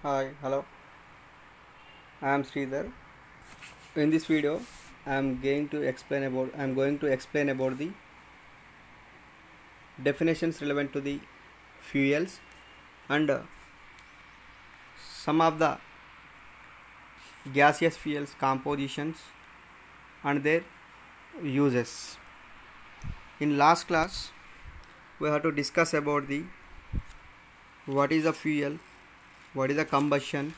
Hi, hello. I am Sridhar. In this video, I am going to explain about the definitions relevant to the fuels and some of the gaseous fuels compositions and their uses. In last class, we have to discuss about the what is a fuel, what is a combustion,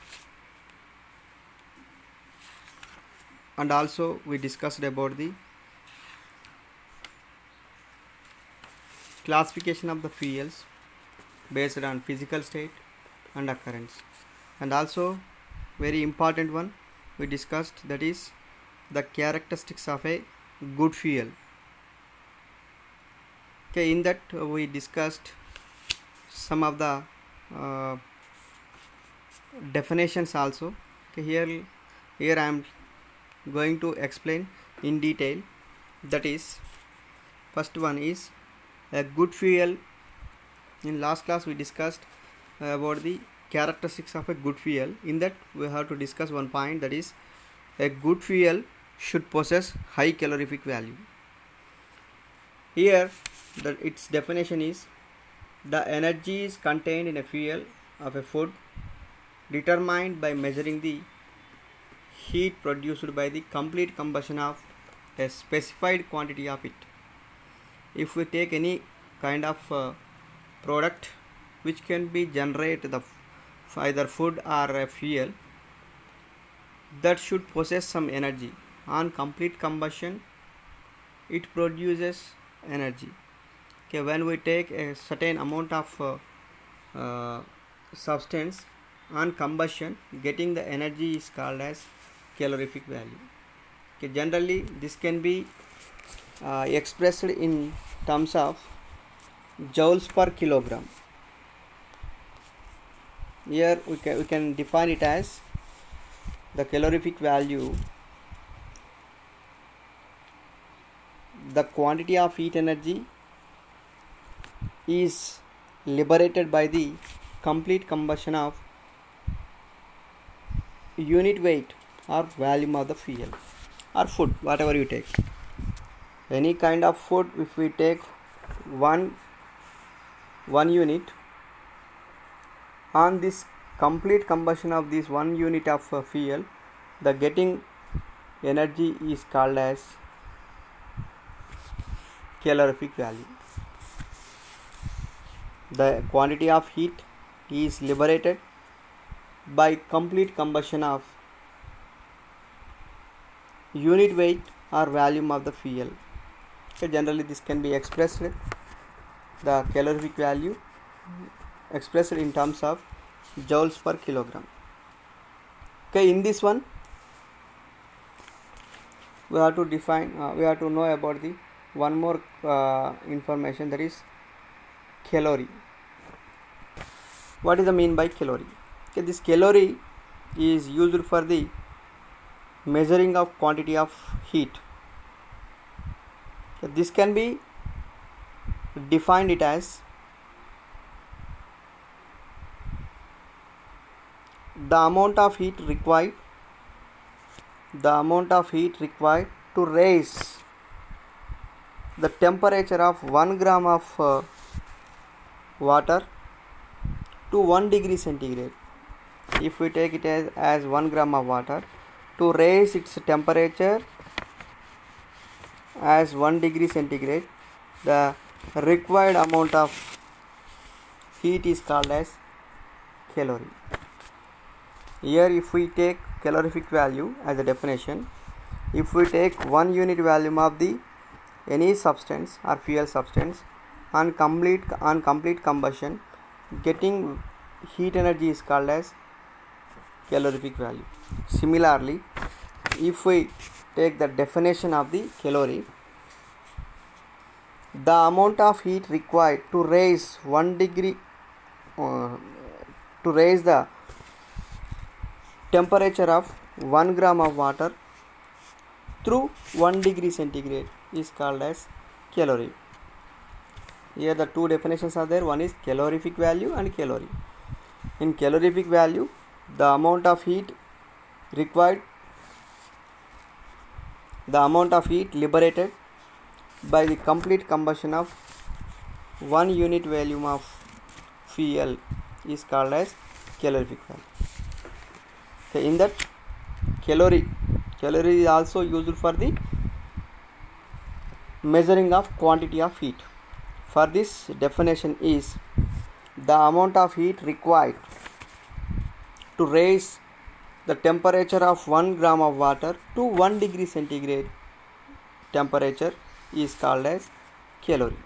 and also we discussed about the classification of the fuels based on physical state and occurrence, and also very important one we discussed, that is the characteristics of a good fuel. Okay, in that we discussed some of the uh, definitions also. Okay, here I am going to explain in detail. That is, first one is a good fuel. In last class we discussed about the characteristics of a good fuel. In that we have to discuss one point, that is a good fuel should possess high calorific value. Here its definition is the energy is contained in a fuel of a food determined by measuring the heat produced by the complete combustion of a specified quantity of it. If we take any kind of product which can be generated either food or a fuel, that should possess some energy. On complete combustion, it produces energy. Okay, when we take a certain amount of substance on combustion, getting the energy is called as calorific value. Okay, generally this can be expressed in terms of joules per kilogram. Here we can define it as the calorific value, the quantity of heat energy is liberated by the complete combustion of unit weight or volume of the fuel or food, whatever you take. Any kind of food, if we take one unit, on this complete combustion of this 1 unit of fuel, the getting energy is called as calorific value. The quantity of heat is liberated by complete combustion of unit weight or volume of the fuel. Okay, generally this can be expressed, the calorific value expressed in terms of joules per kilogram. Okay, in this one we have to define, we have to know about the one more information, that is calorie. What is the mean by calorie? Okay, this calorie is used for the measuring of quantity of heat. Okay, this can be defined it as the amount of heat required to raise the temperature of 1 gram of water to 1 degree centigrade. If we take it as 1 gram of water, to raise its temperature as 1 degree centigrade, the required amount of heat is called as calorie. Here if we take calorific value as a definition, if we take 1 unit volume of the any substance or fuel substance on complete combustion, getting heat energy is called as calorific value. Similarly, if we take the definition of the calorie, the amount of heat required to raise 1 degree to raise the temperature of 1 gram of water through 1 degree centigrade is called as calorie. Here the two definitions are there. One is calorific value and calorie. In calorific value, the amount of heat required, the amount of heat liberated by the complete combustion of 1 unit volume of fuel is called as calorific value. Okay, in that calorie is also used for the measuring of quantity of heat. For this definition is the amount of heat required to raise the temperature of 1 gram of water to 1 degree centigrade temperature is called as calorie.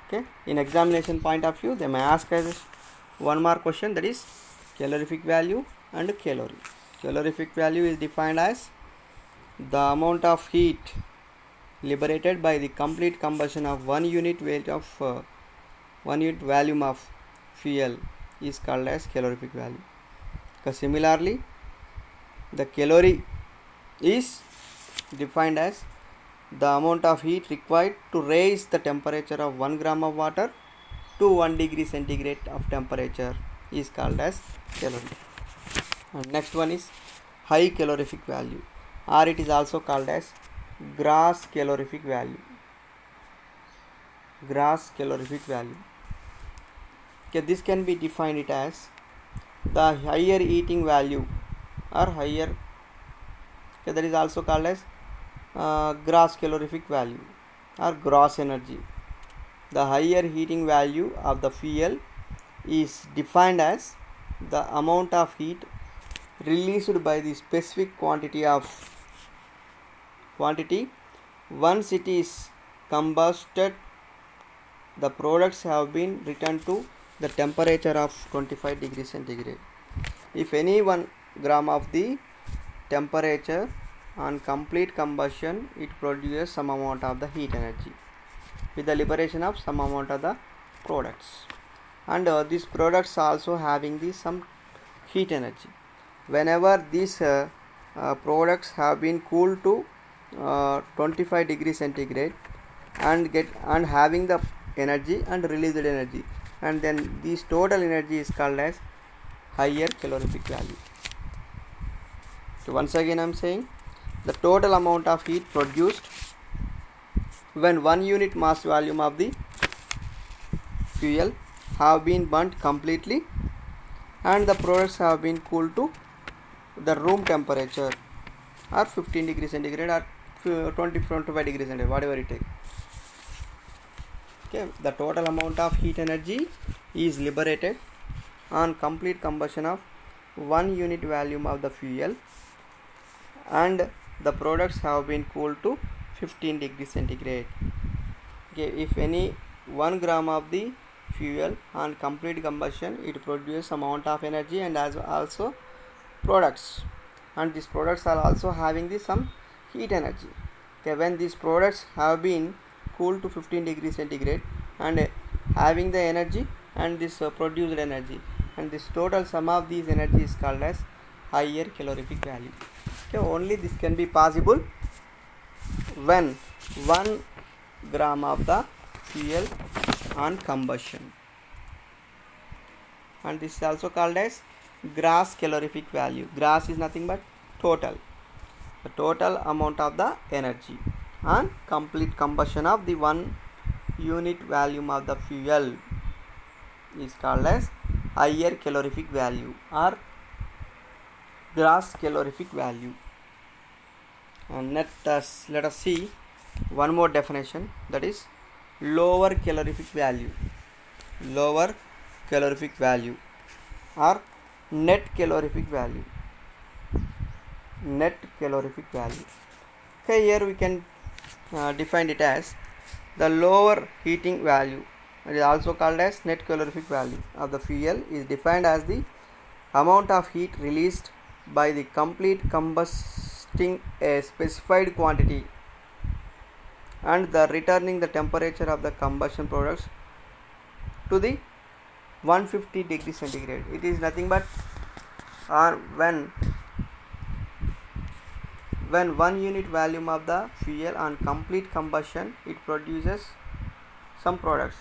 Okay, in examination point of view, they may ask us one more question, that is calorific value and calorie. Calorific value is defined as the amount of heat liberated by the complete combustion of 1 unit weight of 1 unit volume of fuel is called as calorific value. Similarly, the calorie is defined as the amount of heat required to raise the temperature of 1 gram of water to 1 degree centigrade of temperature is called as calorie. And next one is high calorific value, or it is also called as gross calorific value. Gross calorific value. Okay, this can be defined it as the higher eating value or higher, okay, that is also called as gross calorific value or gross energy. The higher heating value of the fuel is defined as the amount of heat released by the specific quantity once it is combusted. The products have been returned to the temperature of 25 degrees centigrade. If any 1 gram of the temperature on complete combustion, it produces some amount of the heat energy with the liberation of some amount of the products, and these products also having the some heat energy. Whenever these products have been cooled to 25 degrees centigrade and having the energy and released energy, and then this total energy is called as higher calorific value. So once again I am saying the total amount of heat produced when 1 unit mass volume of the fuel have been burnt completely and the products have been cooled to the room temperature or 15 degrees centigrade or 25 degrees centigrade, whatever it is. Okay, the total amount of heat energy is liberated on complete combustion of 1 unit volume of the fuel and the products have been cooled to 15 degrees centigrade. Okay, if any 1 gram of the fuel on complete combustion, it produces amount of energy and as also products, and these products are also having the some heat energy. Okay, when these products have been cooled to 15 degrees centigrade and having the energy and this produced energy, and this total sum of these energy is called as higher calorific value. Okay, only this can be possible when 1 gram of the fuel on combustion, and this is also called as gross calorific value. Gross is nothing but total, the total amount of the energy on complete combustion of the 1 unit volume of the fuel is called as higher calorific value or gross calorific value. And let us see one more definition, that is lower calorific value. Lower calorific value or net calorific value. Net calorific value. Okay, here we can define it as the lower heating value, it is also called as net calorific value of the fuel, is defined as the amount of heat released by the complete combusting a specified quantity and the returning the temperature of the combustion products to the 150 degrees centigrade. It is nothing but when 1 unit volume of the fuel on complete combustion, it produces some products.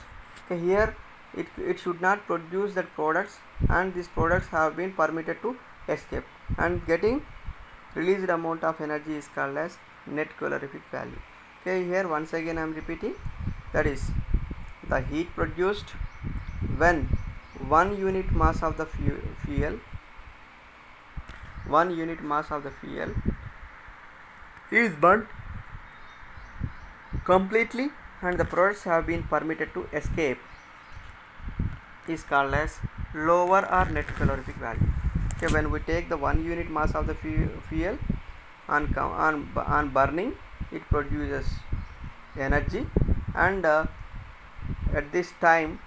Okay, here it should not produce that products, and these products have been permitted to escape, and getting released amount of energy is called as net calorific value. Okay, here once again I am repeating, that is the heat produced when 1 unit mass of the fuel 1 unit mass of the fuel is burnt completely and the products have been permitted to escape is called as lower or net calorific value. Okay, when we take the 1 unit mass of the fuel on burning, it produces energy, and at this time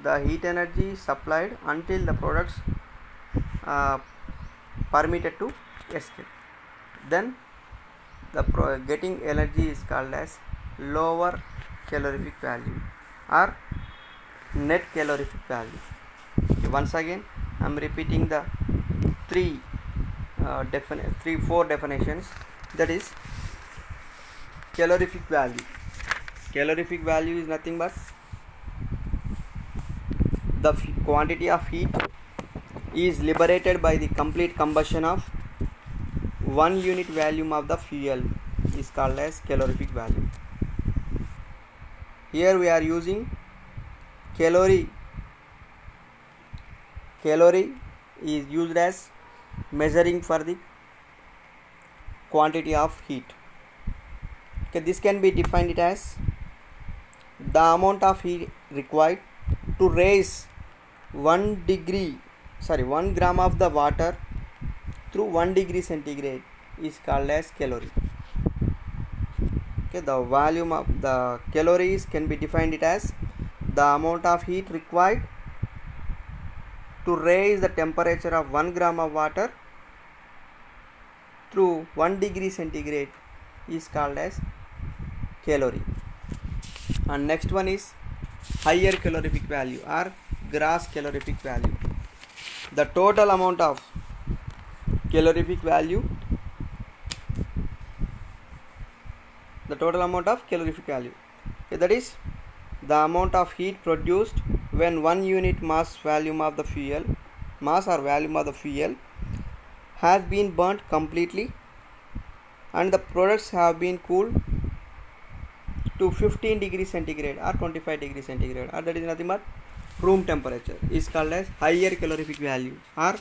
the heat energy is supplied until the products permitted to escape. Then the getting energy is called as lower calorific value or net calorific value. Okay, once again I am repeating the four definitions. That is calorific value. Calorific value is nothing but the quantity of heat is liberated by the complete combustion of 1 unit volume of the fuel is called as calorific value. Here we are using calorie. Calorie is used as measuring for the quantity of heat. Okay, this can be defined as the amount of heat required to raise 1 gram of the water through 1 degree centigrade is called as calorie. Okay, the volume of the calories can be defined it as the amount of heat required to raise the temperature of 1 gram of water through 1 degree centigrade is called as calorie. And next one is higher calorific value or gross calorific value. The total amount of calorific value, okay, that is the amount of heat produced when 1 unit mass volume of the fuel has been burnt completely and the products have been cooled to 15 degrees centigrade or 25 degrees centigrade, or that is nothing but room temperature, is called as higher calorific value or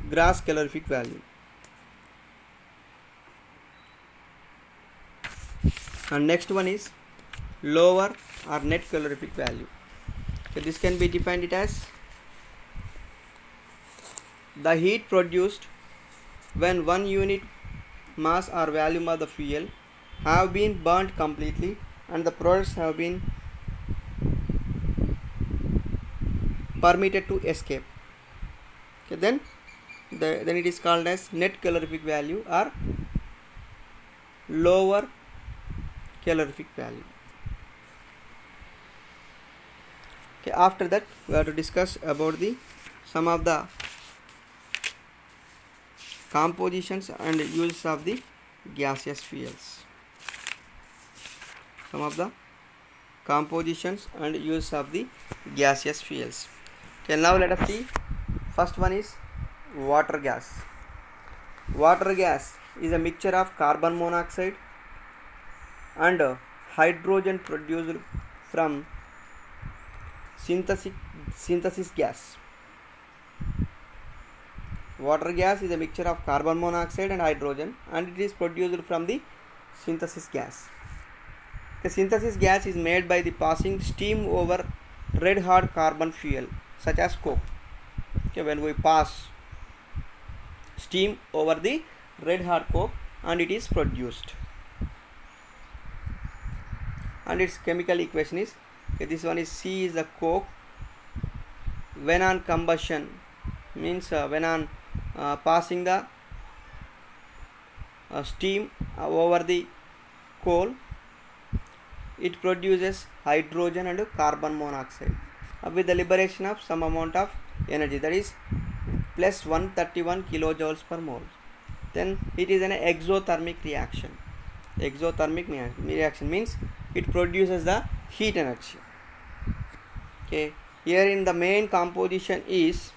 gross calorific value. And next one is lower or net calorific value. So this can be defined it as the heat produced when 1 unit mass or volume of the fuel have been burnt completely and the products have been permitted to escape. Okay, then it is called as net calorific value or lower calorific value. Okay, after that we have to discuss about some of the compositions and uses of the gaseous fuels. Some of the compositions and use of the gaseous fuels. Okay, now let us see. First one is water gas. Water gas is a mixture of carbon monoxide and hydrogen produced from synthesis gas. Water gas is a mixture of carbon monoxide and hydrogen and it is produced from the synthesis gas. The synthesis gas is made by the passing steam over red hot carbon fuel such as coke. Okay, when we pass steam over the red hot coke and it is produced, and its chemical equation is, okay, this one is C is the coke. When on combustion means when on passing the steam over the coal, it produces hydrogen and carbon monoxide with the liberation of some amount of energy, that is plus 131 kilojoules per mole. Then it is an exothermic reaction. Exothermic reaction means it produces the heat energy. Okay, here in the main composition is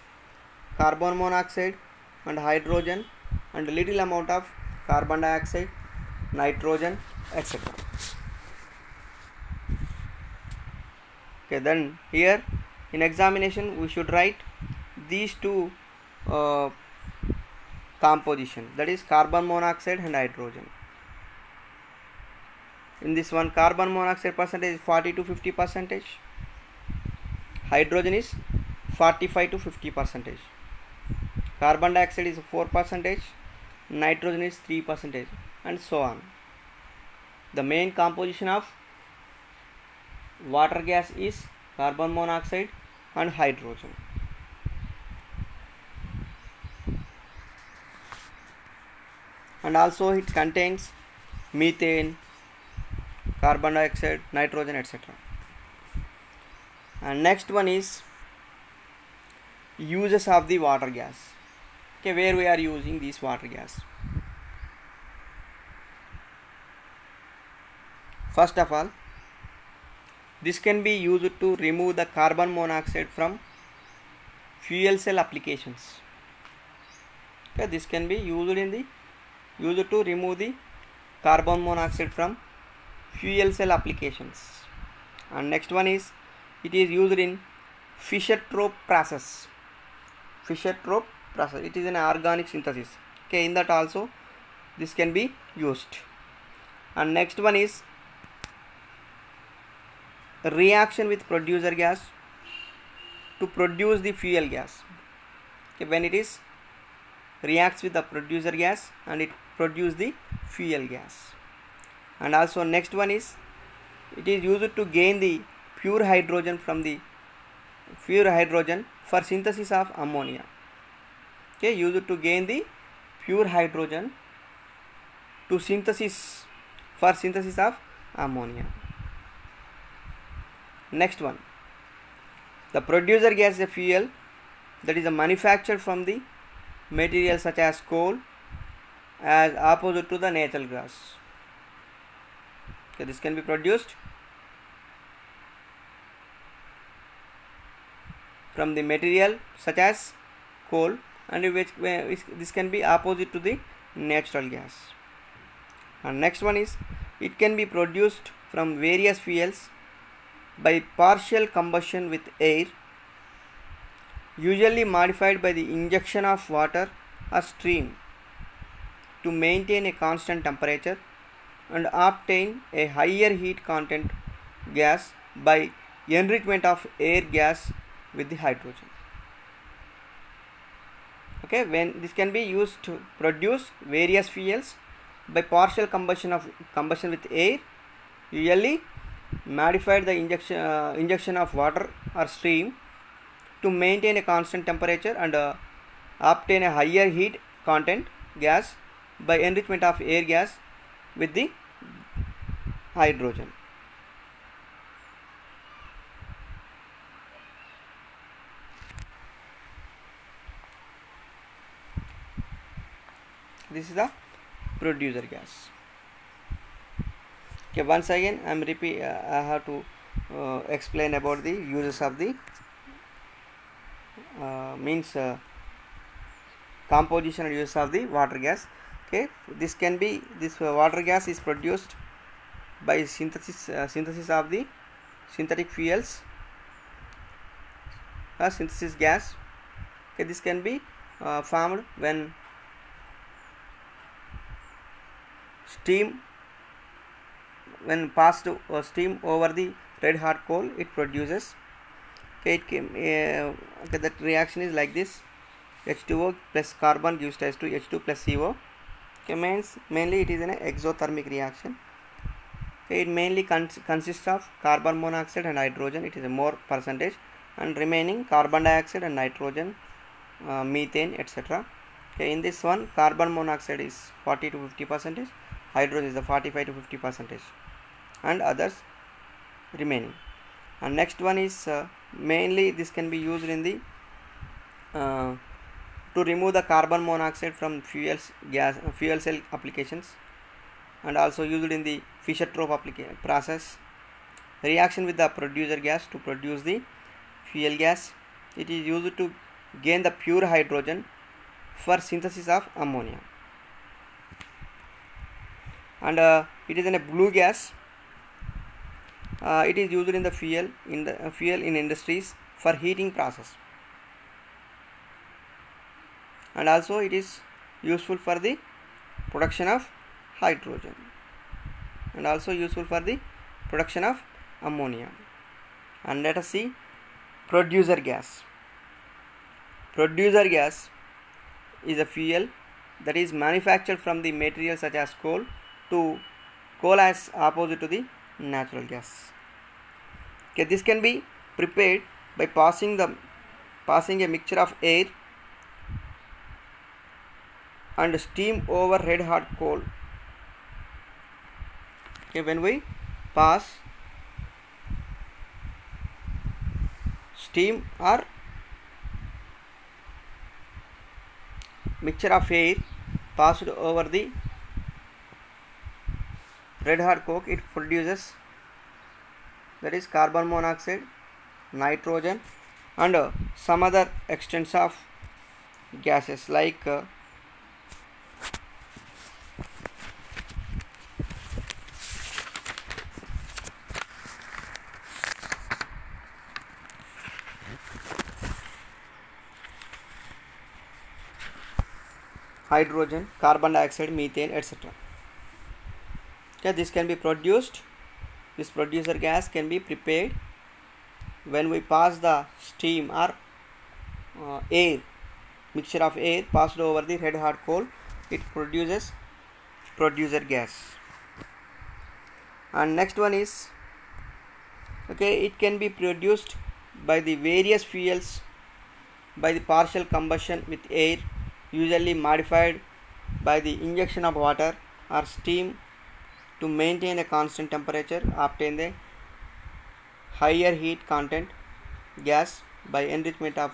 carbon monoxide and hydrogen and a little amount of carbon dioxide, nitrogen, etc. Okay, then here in examination we should write these two uh, composition, that is carbon monoxide and hydrogen. In this one, carbon monoxide percentage is 40 to 50 percentage, hydrogen is 45 to 50 percentage, carbon dioxide is 4 percentage, nitrogen is 3 percentage, and so on. The main composition of water gas is carbon monoxide and hydrogen. And also it contains methane, carbon dioxide, nitrogen, etc. And next one is uses of the water gas. Okay, where we are using this water gas. First of all, this can be used to remove the carbon monoxide from fuel cell applications. Okay, this can be used to remove the carbon monoxide from fuel cell applications. And next one is it is used in Fischer-Tropsch process. Fischer-Tropsch process, it is an organic synthesis. Okay, in that also this can be used. And next one is reaction with producer gas to produce the fuel gas. Okay, when it is reacts with the producer gas and it produce the fuel gas. And also next one is it is used to gain the pure hydrogen from the pure hydrogen for synthesis of ammonia. Okay, used to gain the pure hydrogen to synthesis for synthesis of ammonia. Next one, the producer gas is a fuel that is manufactured from the materials such as coal as opposite to the natural gas. Okay, this can be produced from the material such as coal and which this can be opposite to the natural gas. And next one is it can be produced from various fuels by partial combustion with air, usually modified by the injection of water or steam to maintain a constant temperature and obtain a higher heat content gas by enrichment of air gas with the hydrogen. Okay, when this can be used to produce various fuels by partial combustion with air, usually modified the injection of water or steam to maintain a constant temperature and obtain a higher heat content gas by enrichment of air gas with the hydrogen. This is the producer gas. Okay, once again I have to explain about the uses of the composition and use of the water gas. Okay, this water gas is produced by synthesis of the synthetic fuels, synthesis gas. Okay, this can be formed when passed steam over the red hot coal, it produces. Okay, that reaction is like this: H2O plus carbon gives rise to H2 plus CO. Okay, mainly it is an exothermic reaction. Okay, it mainly consists of carbon monoxide and hydrogen, it is a more percentage, and remaining carbon dioxide and nitrogen, methane, etc. Okay, in this one carbon monoxide is 40 to 50 percentage, hydrogen is the 45 to 50 percentage, and others remaining. And next one is mainly this can be used in the to remove the carbon monoxide from fuel cell applications, and also used in the Fischer-Tropsch process, reaction with the producer gas to produce the fuel gas. It is used to gain the pure hydrogen for synthesis of ammonia. And it is in a blue gas. It is used in the fuel in industries for heating process, and also it is useful for the production of hydrogen, and also useful for the production of ammonia. And let us see producer gas. Producer gas is a fuel that is manufactured from the materials such as coal as opposite to the natural gas. Okay, this can be prepared by passing a mixture of air and steam over red hot coal. Okay, when we pass steam or mixture of air passed over the red hot coke, it produces, that is, carbon monoxide, nitrogen, and some other extents of gases like hydrogen, carbon dioxide, methane, etc. Okay, this can be produced. This producer gas can be prepared when we pass the steam or air, mixture of air passed over the red hot coal. It produces producer gas. And next one is, okay, it can be produced by the various fuels by the partial combustion with air, usually modified by the injection of water or steam to maintain a constant temperature, obtain the higher heat content gas by enrichment of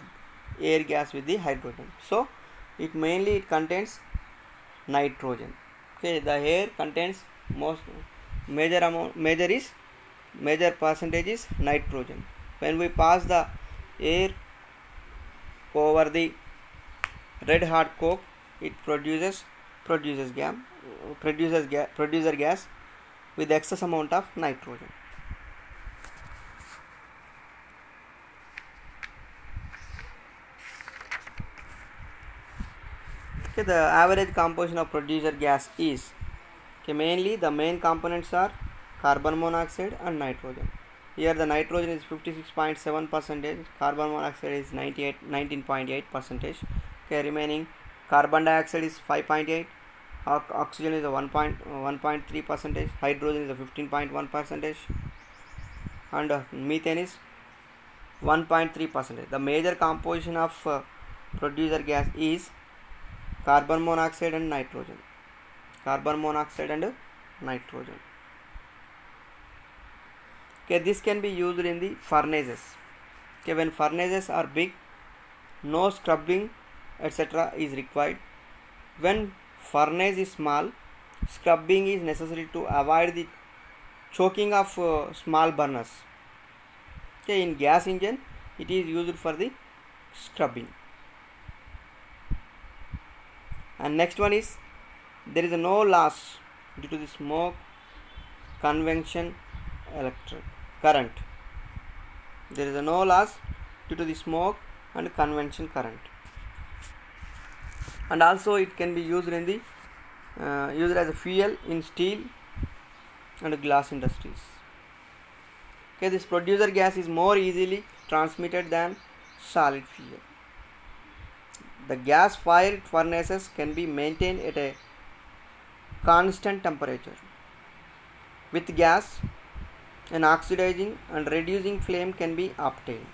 air gas with the hydrogen. So it mainly contains nitrogen. Okay, the air contains major percentage is nitrogen. When we pass the air over the red hot coke, it produces producer gas with excess amount of nitrogen. Okay, the average composition of producer gas is, okay, mainly the main components are carbon monoxide and nitrogen. Here the nitrogen is 56.7%, carbon monoxide is 19.8%. Okay, remaining carbon dioxide is 5.8, oxygen is a 1.3%, hydrogen is a 15.1%, and methane is 1.3%. The major composition of producer gas is carbon monoxide and nitrogen. Okay, this can be used in the furnaces. Okay, when furnaces are big, no scrubbing etc. is required. When furnace is small, scrubbing is necessary to avoid the choking of small burners. Okay, in gas engine it is used for the scrubbing. And next one is, there is no loss due to the smoke, convection, electric current. There is no loss due to the smoke and convection current. And also it can be used in the used as a fuel in steel and glass industries. Okay, this producer gas is more easily transmitted than solid fuel. The gas fired furnaces can be maintained at a constant temperature. With gas, an oxidizing and reducing flame can be obtained.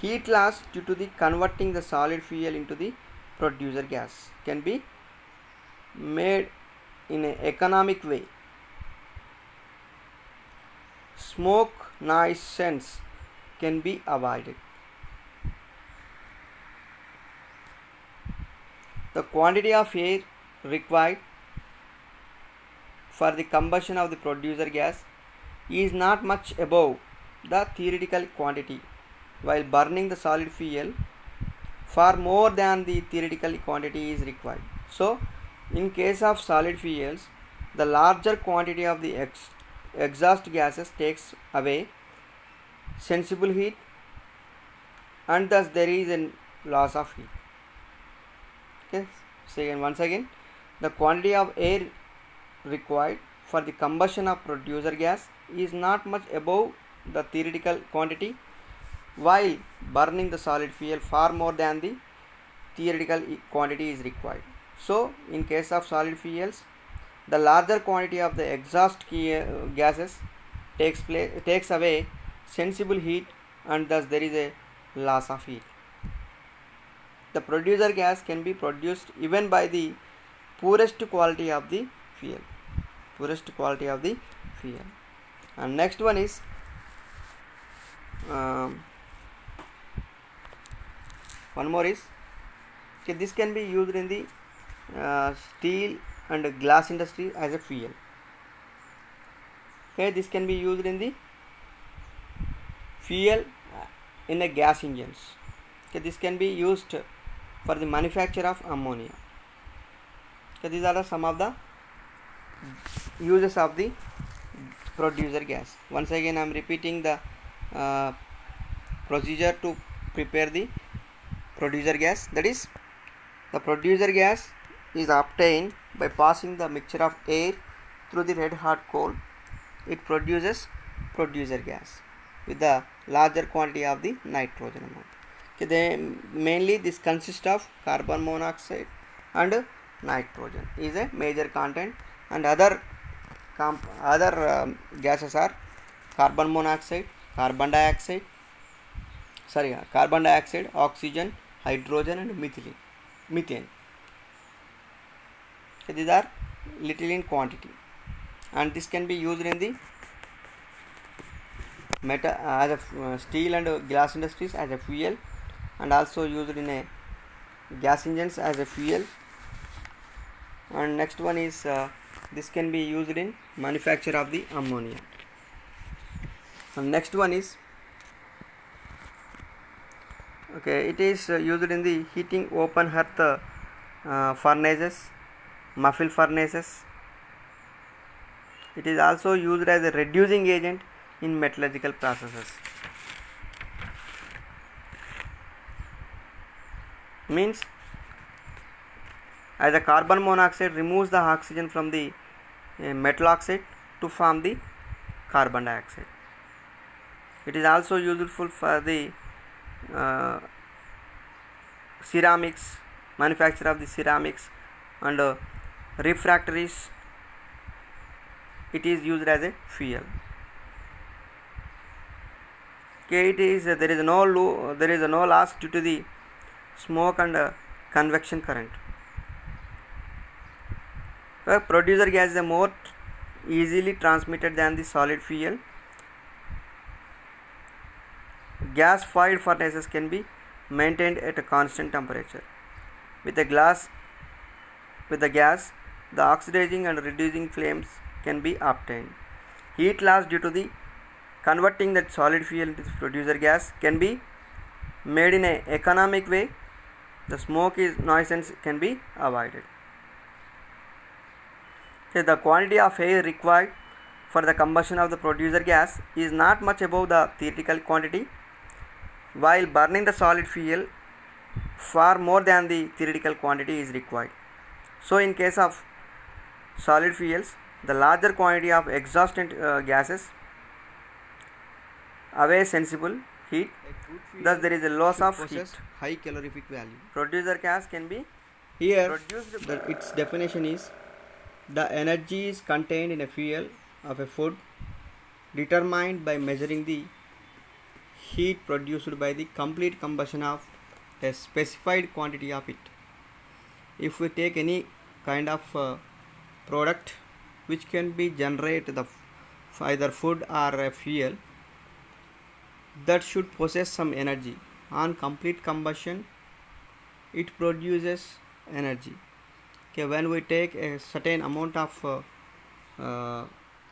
Heat loss due to the converting the solid fuel into the producer gas can be made in an economic way. Smoke nuisance can be avoided. The quantity of air required for the combustion of the producer gas is not much above the theoretical quantity, while burning the solid fuel far more than the theoretical quantity is required. So, in case of solid fuels, the larger quantity of the exhaust gases takes away sensible heat, and thus there is a loss of heat. Okay, so once again, the quantity of air required for the combustion of producer gas is not much above the theoretical quantity, while burning the solid fuel far more than the theoretical quantity is required. So, in case of solid fuels, the larger quantity of the exhaust gases takes away sensible heat, and thus there is a loss of heat. The producer gas can be produced even by the poorest quality of the fuel. And next one is one more is, okay, this can be used in the steel and glass industry as a fuel. Okay, this can be used in the fuel in a gas engines. Okay, this can be used for the manufacture of ammonia. Okay, these are some of the uses of the producer gas. Once again, I am repeating the procedure to prepare the producer gas. That is, the producer gas is obtained by passing the mixture of air through the red hot coal. It produces producer gas with the larger quantity of the nitrogen amount. Okay, mainly this consists of carbon monoxide and nitrogen is a major content, and other gases are carbon monoxide, carbon dioxide, oxygen, hydrogen, and methane. So these are little in quantity, and this can be used in the steel and glass industries as a fuel, and also used in a gas engines as a fuel. And next one is this can be used in manufacture of the ammonia. And next one is, okay, it is used in the heating open hearth furnaces, muffle furnaces. It is also used as a reducing agent in metallurgical processes. Means, as the carbon monoxide removes the oxygen from the metal oxide to form the carbon dioxide. It is also useful for the ceramics, manufacture of the ceramics, and refractories. It is used as a fuel. Okay, there is no loss due to the smoke and convection current. Producer gas is more easily transmitted than the solid fuel. Gas fired furnaces can be maintained at a constant temperature. With the gas, the oxidizing and reducing flames can be obtained. Heat loss due to the converting that solid fuel into producer gas can be made in an economic way. The smoke nuisance can be avoided. Okay, the quantity of air required for the combustion of the producer gas is not much above the theoretical quantity, while burning the solid fuel far more than the theoretical quantity is required. So, in case of solid fuels, the larger quantity of exhaust gases away sensible heat, thus there is a loss of heat. High calorific value. Producer gas can be Here, produced. its definition is: the energy is contained in a fuel of a food determined by measuring the heat produced by the complete combustion of a specified quantity of it. If we take any kind of product which can be generated either food or a fuel, that should possess some energy. On complete combustion, it produces energy. Okay, when we take a certain amount of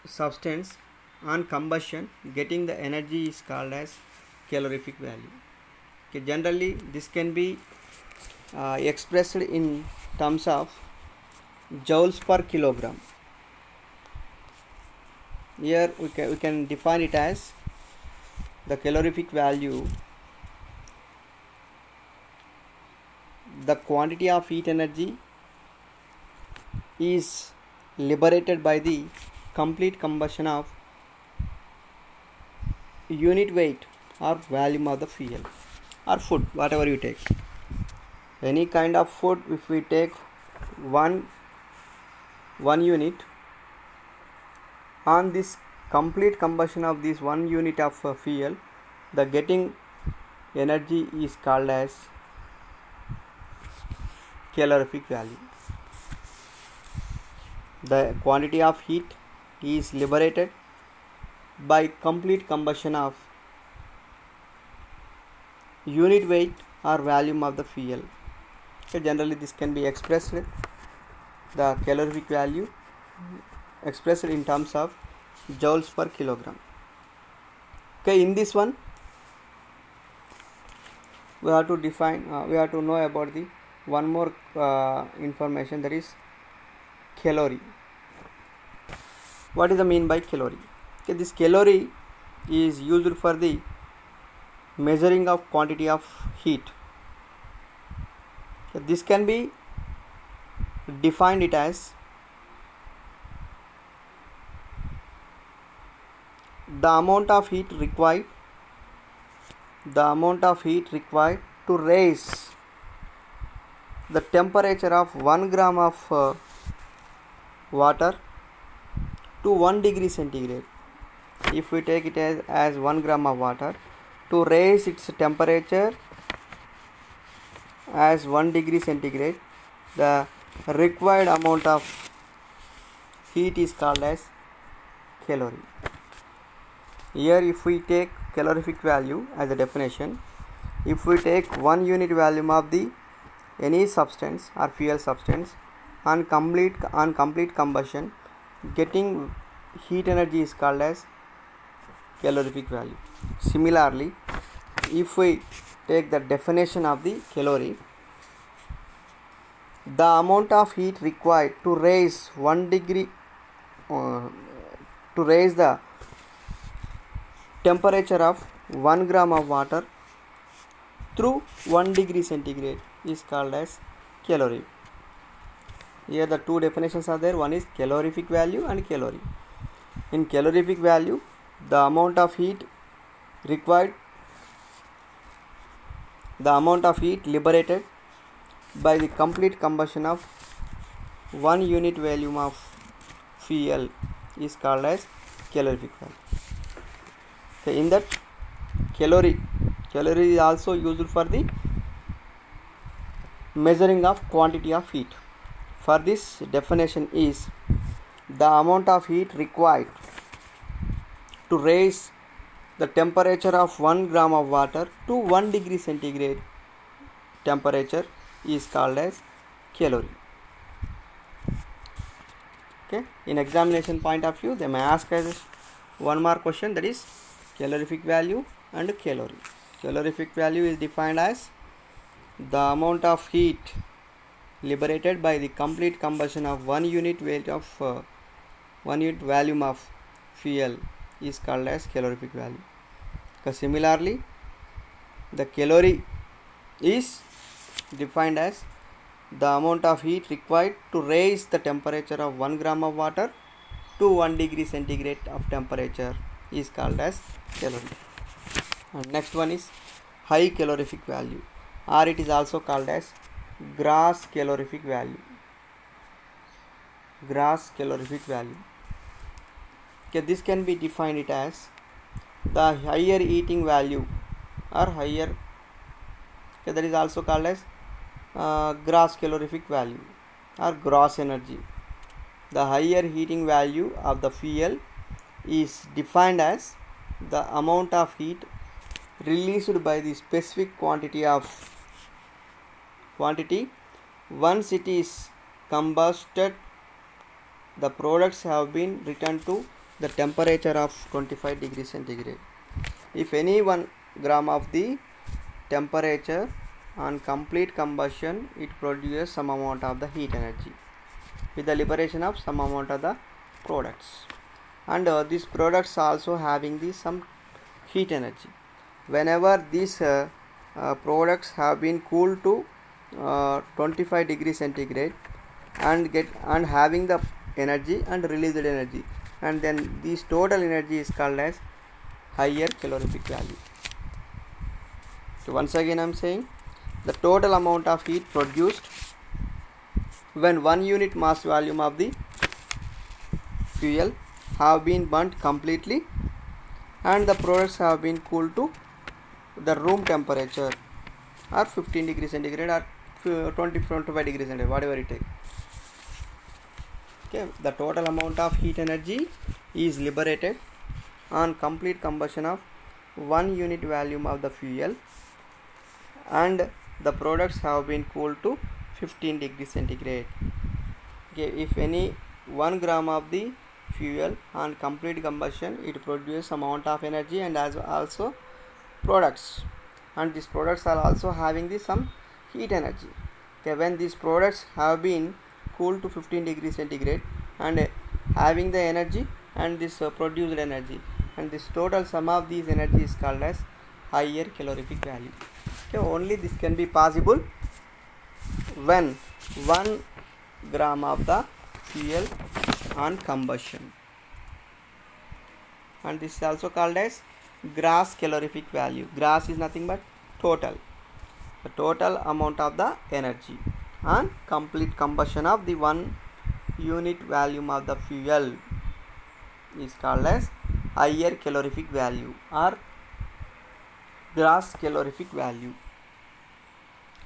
substance on combustion, getting the energy is called as calorific value. Okay, generally this can be expressed in terms of joules per kilogram. Here we can define it as the calorific value, the quantity of heat energy is liberated by the complete combustion of unit weight or volume of the fuel or food, whatever you take. Any kind of food, if we take one unit, on this complete combustion of this 1 unit of fuel, the getting energy is called as calorific value. The quantity of heat is liberated by complete combustion of unit weight or volume of the fuel. So generally this can be expressed, the calorific value expressed in terms of joules per kilogram. Okay, in this one we have to define, we have to know about the one more information, that is calorie. What is the mean by calorie? Okay, this calorie is used for the measuring of quantity of heat. Okay, this can be defined it as the amount of heat required to raise the temperature of 1 gram of water to 1 degree centigrade. If we take it as 1 gram of water, to raise its temperature as 1 degree centigrade, the required amount of heat is called as calorie. Here if we take calorific value as a definition, if we take 1 unit volume of the any substance or fuel substance on complete combustion, getting heat energy is called as calorific value. Similarly, if we take the definition of the calorie, the amount of heat required to raise 1 degree to raise the temperature of 1 gram of water through 1 degree centigrade is called as calorie. Here the two definitions are there. One is calorific value and calorie. In calorific value, the amount of heat required, the amount of heat liberated by the complete combustion of 1 unit volume of fuel is called as calorific value. Okay, in that calorie is also used for the measuring of quantity of heat. For this definition is the amount of heat required to raise the temperature of 1 gram of water to 1 degree centigrade temperature is called as calorie. Okay, in examination point of view, they may ask us one more question, that is calorific value and calorie. Calorific value is defined as the amount of heat liberated by the complete combustion of 1 unit weight of 1 unit volume of fuel is called as calorific value. Similarly, the calorie is defined as the amount of heat required to raise the temperature of 1 gram of water to 1 degree centigrade of temperature is called as calorie. And next one is high calorific value, or it is also called as gross calorific value. Gross calorific value. Okay, this can be defined it as the higher eating value or higher, okay, that is also called as gross calorific value or gross energy. The higher heating value of the fuel is defined as the amount of heat released by the specific quantity once it is combusted, the products have been returned to the temperature of 25 degrees centigrade. If any 1 gram of the temperature on complete combustion, it produces some amount of the heat energy with the liberation of some amount of the products, and these products also having the some heat energy. Whenever these products have been cooled to 25 degrees centigrade and having the energy and released energy, and then this total energy is called as higher calorific value. So once again I am saying the total amount of heat produced when 1 unit mass volume of the fuel have been burnt completely and the products have been cooled to the room temperature or 15 degrees centigrade or 25 degrees centigrade, whatever it takes. Okay, the total amount of heat energy is liberated on complete combustion of 1 unit volume of the fuel and the products have been cooled to 15 degrees centigrade. Okay, if any 1 gram of the fuel on complete combustion, it produces some amount of energy and as also products, and these products are also having the some heat energy. Okay, when these products have been cooled to 15 degrees centigrade and having the energy and this produced energy, and this total sum of these energy is called as higher calorific value. Okay, only this can be possible when 1 gram of the fuel on combustion, and this is also called as gross calorific value. Gross is nothing but total, the total amount of the energy on complete combustion of the 1 unit volume of the fuel is called as higher calorific value or gross calorific value.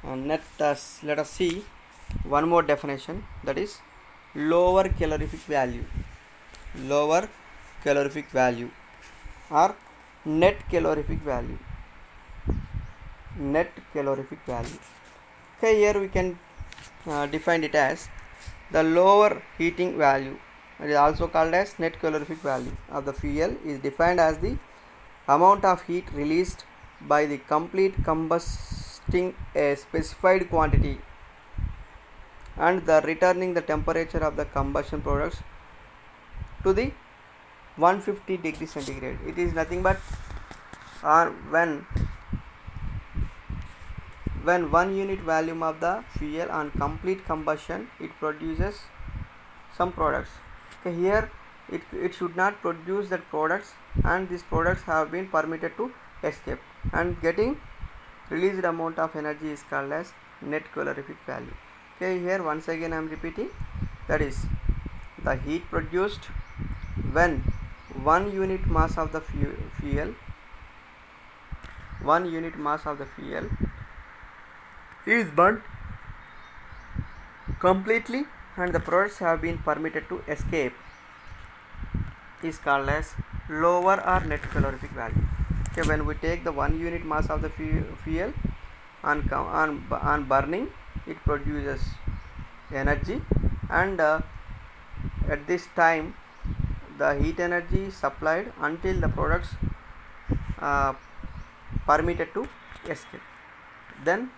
And let us see one more definition, that is lower calorific value. Lower calorific value or net calorific value. Net calorific value. Okay, here we can define it as the lower heating value. It is also called as net calorific value of the fuel is defined as the amount of heat released by the complete combusting a specified quantity and the returning the temperature of the combustion products to the 150 degrees centigrade. It is nothing but when 1 unit volume of the fuel on complete combustion, it produces some products. Okay, here it should not produce that products, and these products have been permitted to escape, and getting released amount of energy is called as net calorific value. Okay, here once again I am repeating, that is the heat produced when 1 unit mass of the fuel 1 unit mass of the fuel is burnt completely and the products have been permitted to escape is called as lower or net calorific value. Okay, when we take the 1 unit mass of the fuel on burning, it produces energy, and at this time the heat energy is supplied until the products permitted to escape. Then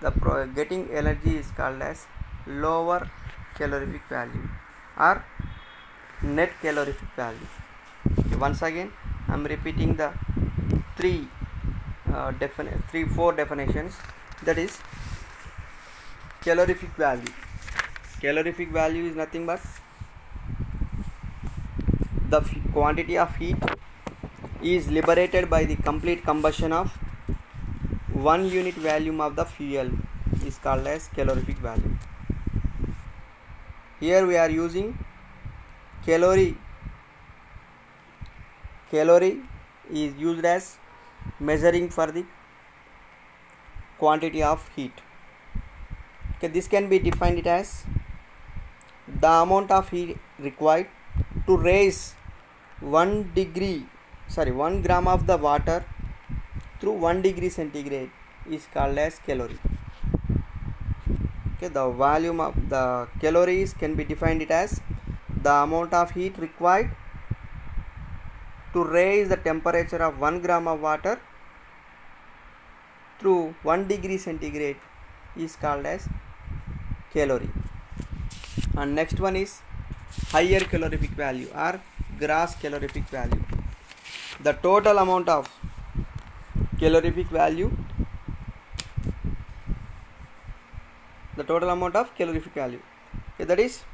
the getting energy is called as lower calorific value or net calorific value. Okay, once again I am repeating the four definitions, that is calorific value. Calorific value is nothing but the quantity of heat is liberated by the complete combustion of 1 unit volume of the fuel is called as calorific value. Here we are using calorie. Calorie is used as measuring for the quantity of heat. Okay, this can be defined as the amount of heat required to raise 1 gram of the water through 1 degree centigrade is called as calorie. Okay, the volume of the calories can be defined it as the amount of heat required to raise the temperature of 1 gram of water through 1 degree centigrade is called as calorie. And next one is higher calorific value or gross calorific value. The total amount of calorific value, okay, that is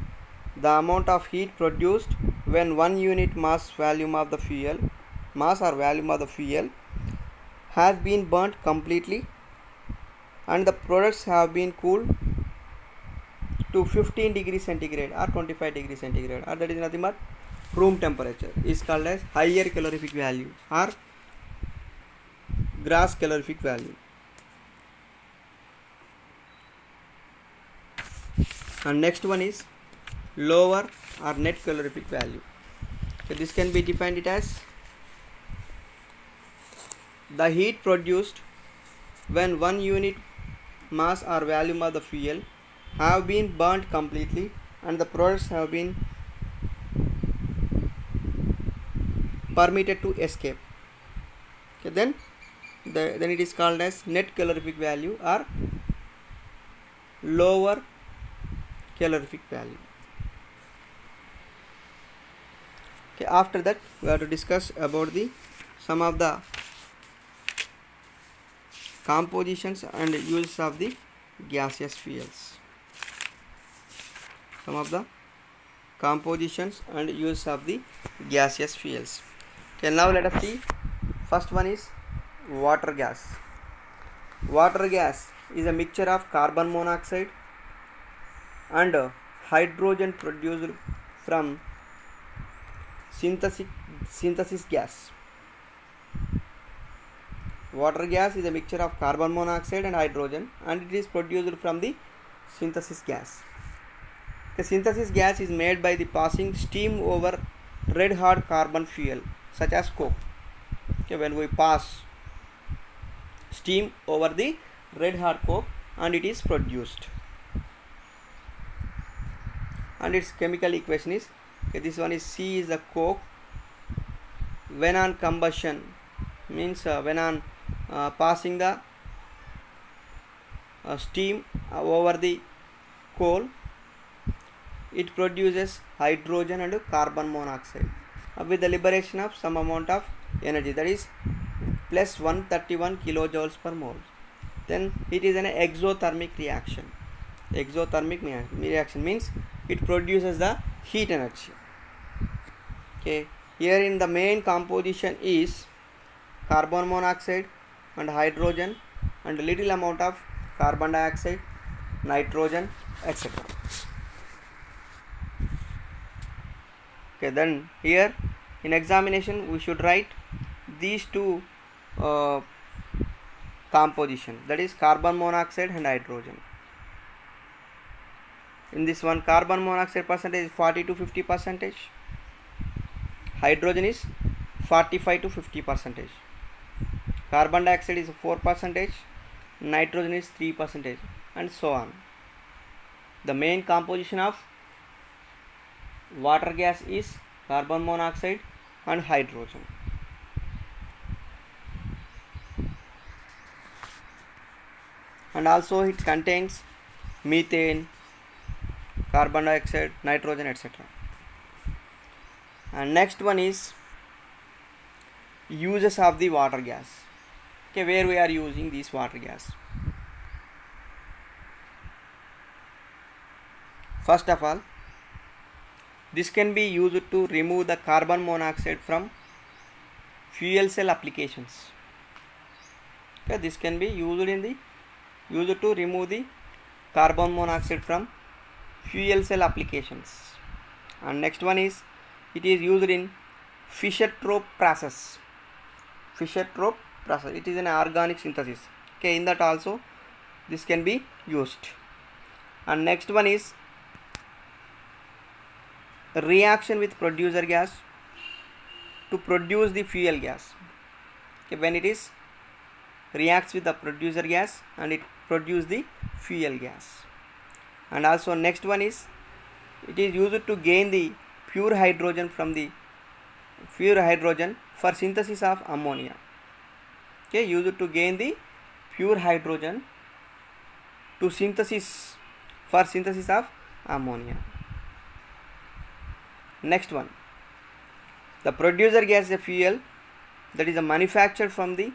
the amount of heat produced when 1 unit mass volume of the fuel has been burnt completely and the products have been cooled to 15 degrees centigrade or 25 degrees centigrade, or that is nothing but room temperature, is called as higher calorific value or gross calorific value. And next one is lower or net calorific value. So this can be defined it as the heat produced when 1 unit mass or volume of the fuel have been burnt completely and the products have been permitted to escape. Okay, then it is called as net calorific value or lower calorific value. Okay, after that we have to discuss about some of the compositions and uses of the gaseous fuels. Some of the compositions and use of the gaseous fuels. Okay, now let us see. First one is water gas. Water gas is a mixture of carbon monoxide and hydrogen produced from synthesis gas. Water gas is a mixture of carbon monoxide and hydrogen and it is produced from the synthesis gas. The synthesis gas is made by the passing steam over red hot carbon fuel such as coke. Okay, when we pass steam over the red hot coke and it is produced. And its chemical equation is, okay, this one is C is the coke. When on combustion means when on passing the steam over the coal, it produces hydrogen and carbon monoxide with the liberation of some amount of energy, that is plus 131 kilojoules per mole. Then it is an exothermic reaction. Exothermic reaction means it produces the heat energy. Okay, here in the main composition is carbon monoxide and hydrogen and little amount of carbon dioxide, nitrogen, etc. Okay, then here in examination we should write these two composition, that is carbon monoxide and hydrogen. In this one, carbon monoxide percentage is 40 to 50%, hydrogen is 45 to 50%, carbon dioxide is 4%, nitrogen is 3%, and so on. The main composition of water gas is carbon monoxide and hydrogen. And also it contains methane, carbon dioxide, nitrogen, etc. And next one is uses of the water gas. Okay, where we are using this water gas. First of all, this can be used to remove the carbon monoxide from fuel cell applications. Okay, this can be used to remove the carbon monoxide from fuel cell applications. And next one is it is used in Fischer-Tropsch process. Fischer-Tropsch process, it is an organic synthesis. Okay, in that also this can be used. And next one is reaction with producer gas to produce the fuel gas. Okay, when it is reacts with the producer gas and it produces the fuel gas. And also next one is it is used to gain the pure hydrogen from the for synthesis of ammonia. Okay, used to gain the pure hydrogen to synthesis for synthesis of ammonia. Next one, the producer gas is a fuel that is manufactured from the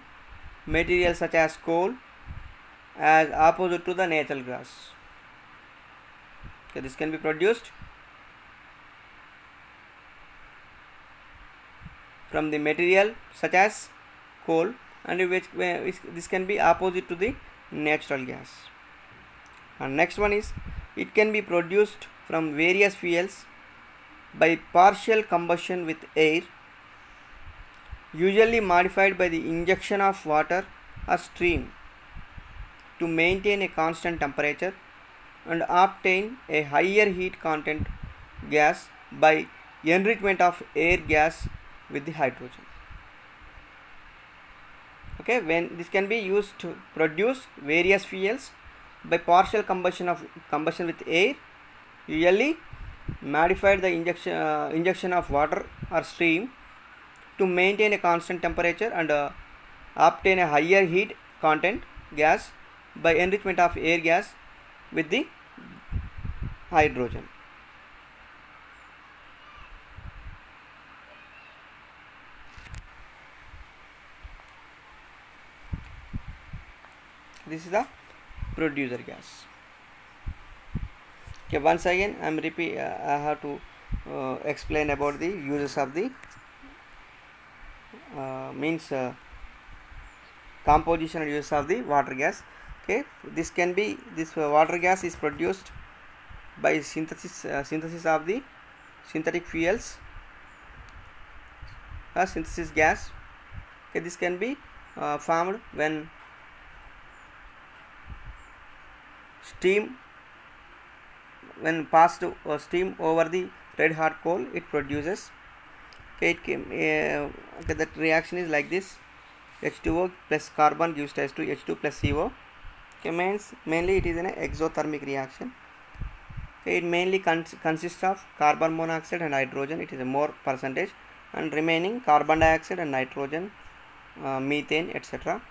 materials such as coal as opposite to the natural gas. Okay, this can be produced from the material such as coal, and which this can be opposite to the natural gas. And next one is, it can be produced from various fuels by partial combustion with air, usually modified by the injection of water or steam to maintain a constant temperature and obtain a higher heat content gas by enrichment of air gas with the hydrogen. Okay, when this can be used to produce various fuels by partial combustion with air, usually modified the injection of water or steam to maintain a constant temperature and obtain a higher heat content gas by enrichment of air gas with the hydrogen. This is the producer gas. Okay, once again I have to explain about the uses of the composition and use of the water gas. Okay, this water gas is produced by synthesis of the synthetic fuels, synthesis gas. Okay, this can be formed when passed steam over the red hot coal, it produces. Okay, that reaction is like this: H2O plus carbon gives rise to H2 plus CO. Okay, mainly it is an exothermic reaction. Okay, it mainly consists of carbon monoxide and hydrogen. It is a more percentage, and remaining carbon dioxide and nitrogen, methane, etc.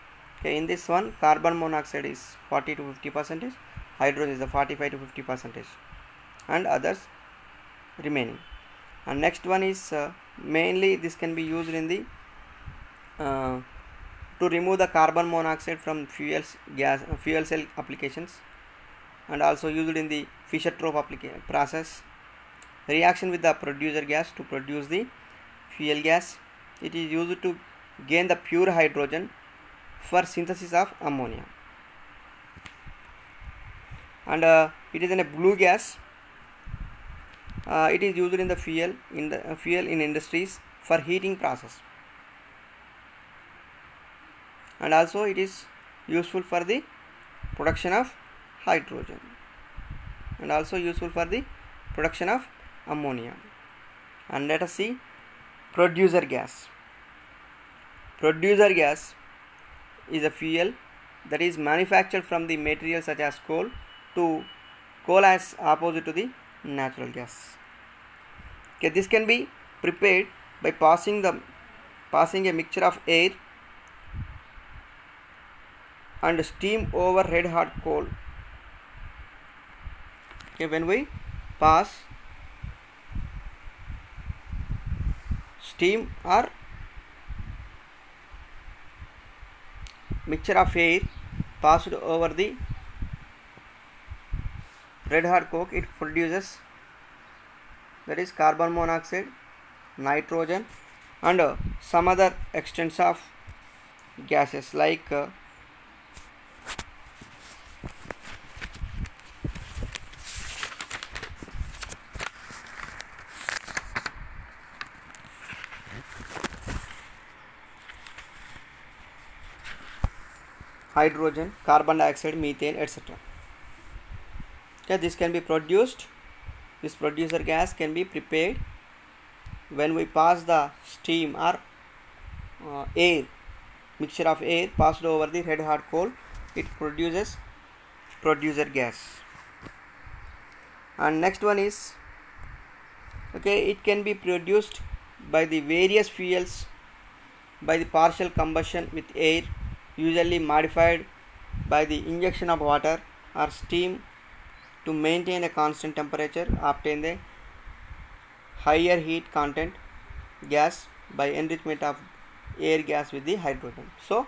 Okay, in this one, carbon monoxide is 40 to 50%, hydrogen is the 45 to 50%, and others remaining. And next one is mainly this can be used in the to remove the carbon monoxide from fuel cell applications, and also used in the Fischer-Tropsch process. Reaction with the producer gas to produce the fuel gas. It is used to gain the pure hydrogen for synthesis of ammonia. And it is in a blue gas. It is used in the fuel in industries for heating process, and also it is useful for the production of hydrogen, and also useful for the production of ammonia. And let us see producer gas. Producer gas is a fuel that is manufactured from the material such as coal as opposite to the natural gas. Okay, this can be prepared by passing a mixture of air and steam over red hot coal. Okay, when we pass steam or mixture of air passed over the red hot coke, it produces, that is, carbon monoxide, nitrogen, and some other extents of gases like hydrogen, carbon dioxide, methane, etc. Okay, this can be produced. This producer gas can be prepared when we pass the steam or air, mixture of air passed over the red hot coal. It produces producer gas. And next one is, okay, it can be produced by the various fuels by the partial combustion with air, usually modified by the injection of water or steam to maintain a constant temperature, obtain the higher heat content gas by enrichment of air gas with the hydrogen. So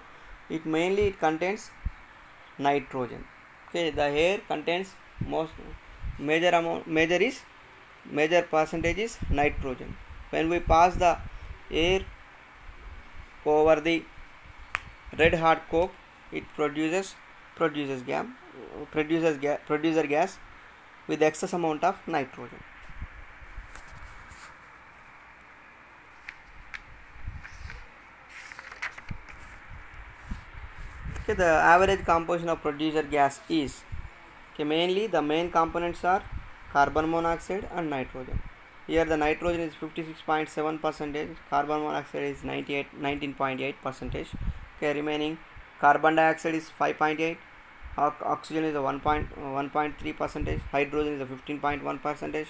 it mainly contains nitrogen. Okay, the air contains major percentage is nitrogen. When we pass the air over the red hot coke, it produces gas with excess amount of nitrogen. Okay, the average composition of producer gas is, okay, mainly the main components are carbon monoxide and nitrogen. Here the nitrogen is 56.7%, carbon monoxide is 19.8%. Okay, remaining carbon dioxide is 5.8, oxygen is a 1.3%, hydrogen is a 15.1%,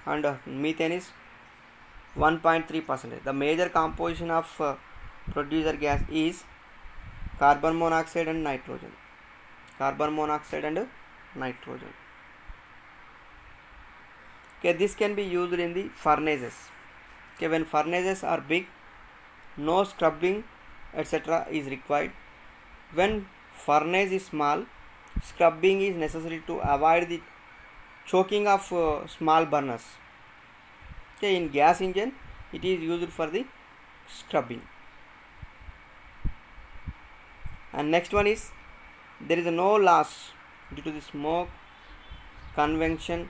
and methane is 1.3%. The major composition of producer gas is carbon monoxide and nitrogen. Okay, this can be used in the furnaces. Okay, when furnaces are big, no scrubbing etc. is required. When furnace is small, scrubbing is necessary to avoid the choking of small burners. Okay, in gas engine it is used for the scrubbing. And next one is, there is no loss due to the smoke, convection,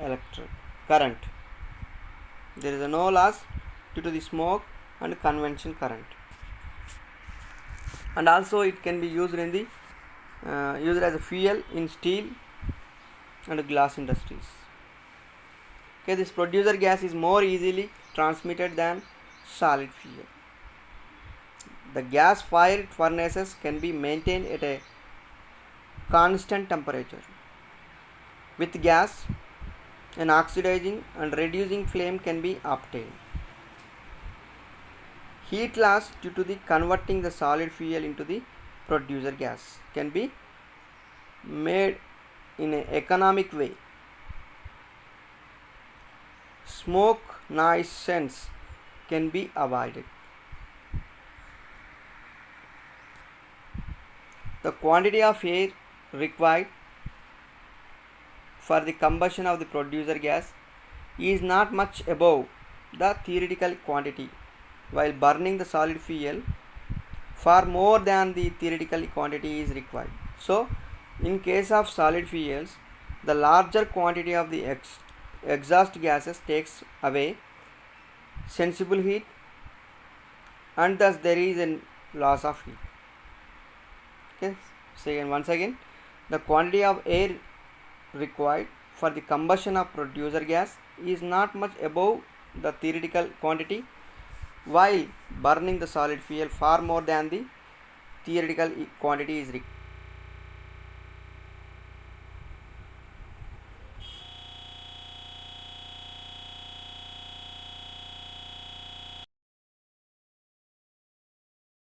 electric current. There is no loss due to the smoke and convection current. And also it can be used in the used as a fuel in steel and glass industries. Okay, this producer gas is more easily transmitted than solid fuel. The gas fired furnaces can be maintained at a constant temperature. With gas, an oxidizing and reducing flame can be obtained. Heat loss due to the converting the solid fuel into the producer gas can be made in an economic way. Smoke nuisance can be avoided. The quantity of air required for the combustion of the producer gas is not much above the theoretical quantity, while burning the solid fuel far more than the theoretical quantity is required. So in case of solid fuels, the larger quantity of the exhaust gases takes away sensible heat, and thus there is a loss of heat. Okay, once again, the quantity of air required for the combustion of producer gas is not much above the theoretical quantity, while burning the solid fuel far more than the theoretical quantity is required.